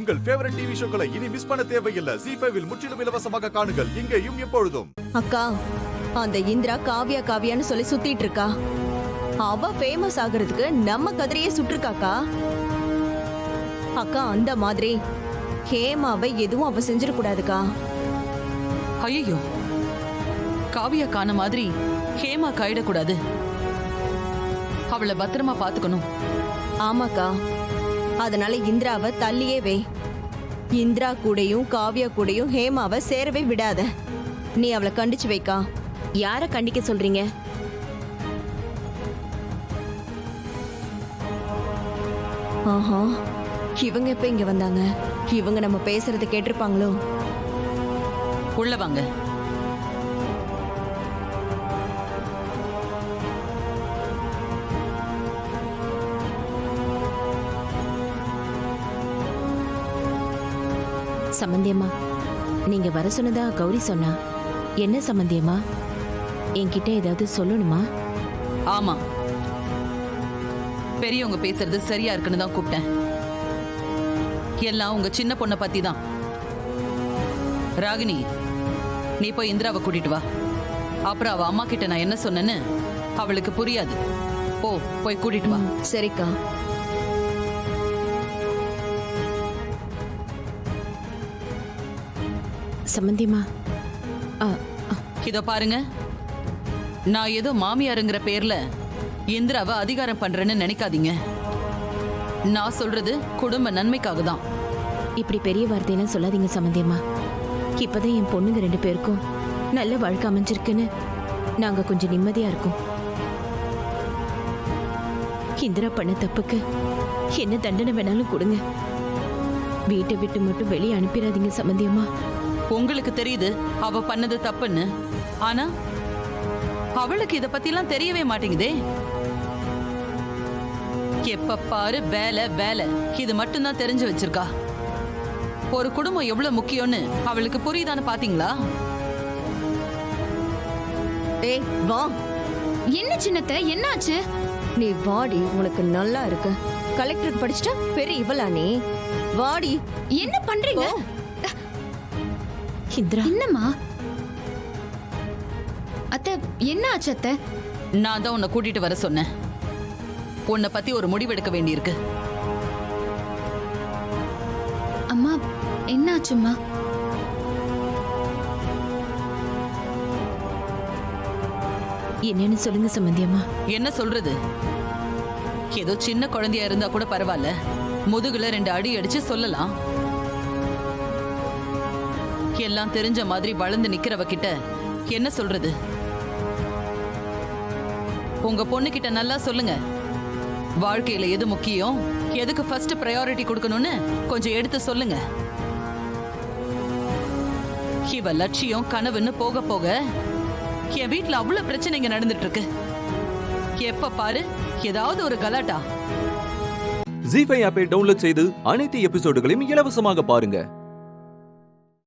உங்கள் favourite TV ஷோக்களை இனி miss பண்ண தேவையில்லை. ZEE5 இல் முற்றிலும் இலவசமாக காணுங்கள், இங்கேயும் எப்பொழுதும். அக்கா, அந்த இந்திரா காவியா காவியான்னு சொல்லி சுத்திட்டு இருக்கா. அவ ஃபேமஸ் ஆகுறதுக்கு நம்ம கதிரையே சுட்டிருக்காக்கா. அக்கா, அந்த மாதிரி ஹேமாவை எதுவும் அவ செஞ்சிடக்கூடாதுக்கா. ஐயோ, காவியா காண மாதிரி ஹேமா காயிடக்கூடாது. அவளை பத்திரமா பாத்துக்கணும். ஆமாக்கா, அதனால இந்திராவை தள்ளியே வை. இந்திரா கூடயும் காவியா கூடயும் ஹேமாவை சேரவே விடாத. நீ அவளை கண்டிச்சு வைக்கா. யார கண்டிக்க சொல்றீங்க? ஆஹா, இவங்க எப்ப இங்க வந்தாங்க? இவங்க நம்ம பேசுறத கேட்டிருப்பாங்களோ? உள்ள வாங்க. சம்பந்தியம்மா, நீங்க வர சொன்னதா கௌரி சொன்னா. என்ன சம்பந்தியம்மா, என்கிட்ட ஏதாவது சொல்லணுமா? ஆமா, பெரியவங்க பேசுறது சரியா இருக்குன்னு தான் கூப்பிட்டேன். எல்லாம் உங்க சின்ன பொண்ணை பத்தி தான். ராகினி, நீ போய் இந்திராவை கூட்டிட்டு வா. அப்புறம் அவ அம்மா கிட்ட நான் என்ன சொன்னேன்னு அவளுக்கு புரியாது. போய் கூட்டிட்டு வா. சரிக்கா. சம்பந்தியம்மா, இதோ பாருங்க, நான் ஏதோ மாமியாருங்கிற பேர்ல இந்திராவை அதிகாரம் பண்றேன்னு நினைக்காதீங்க. நான் சொல்றது குடும்ப நன்மைக்காக தான். இப்படி பெரிய வார்த்தையெல்லாம் சொல்லாதீங்க சம்பந்தியம்மா. இப்பதான் என் பொண்ணுங்க 2 பேருக்கும் நல்ல வாழ்க்கை அமைஞ்சிருக்குன்னு நாங்க கொஞ்சம் நிம்மதியா இருக்கோம். இந்திரா பண்ண தப்புக்கு என்ன தண்டனை வேணாலும் கொடுங்க. வீட்டை விட்டு மட்டும் வெளியே அனுப்பிடாதீங்க சம்பந்தியம்மா. உங்களுக்கு தெரியுது அவ பண்ணது தப்புன்னு, ஆனா அவளுக்கு இத பத்தி எல்லாம் தெரியவே மாட்டேங்குதே. எப்ப பாரு வேலை வேலை, இது மட்டும் தான் தெரிஞ்சு வச்சிருக்கா. ஒரு குடும்பம் எவ்வளவு முக்கியம்னு அவளுக்கு புரியுதான்னு பாத்தீங்களா? ஏய் வா. என்ன சின்னத்தை, என்னாச்சு? நீ வாடி, உனக்கு நல்லா இருக்கு. கலெக்டருக்கு படிச்சுட்டா பெரிய இவளா நீ? வாடி. என்ன பண்றீங்க? இந்திரா, என்னம்மா? அத்தை, என்ன ஆச்சு அத்தை? நான் தான் உன்னை கூட்டிட்டு வர சொன்னேன். உன்னை பத்தி ஒரு முடிவெடுக்க வேண்டியிருக்கு. அம்மா, என்ன ஆச்சும்மா? என்னன்னு சொல்லுங்க சம்பந்தியம்மா. என்ன சொல்றது? ஏதோ சின்ன குழந்தையா இருந்தா கூட பரவாயில்ல, முதுகுல 2 அடி அடிச்சு சொல்லலாம். எல்லாம் தெரிஞ்ச மாதிரி வளர்ந்து நிக்கிறவ கிட்ட என்ன சொல்றது? உங்க பொண்ணு கிட்ட நல்லா சொல்லுங்க. வாழ்க்கையில எது முக்கியம், எதுக்கு ஃபர்ஸ்ட் பிரையாரிட்டி கொடுக்கணும்னு கொஞ்சம் எடுத்து சொல்லுங்க. இவ லட்சியம் கனவுன்னு போக போக என் வீட்டுல அவ்வளவு பிரச்சனைங்க நடந்துட்டு இருக்கு. எப்ப பாரு ஏதாவது ஒரு கலாட்டா. ZEE5 ஆப்பை டவுன்லோட் செய்து அனைத்து எபிசோடுகளையும் இலவசமாக பாருங்க.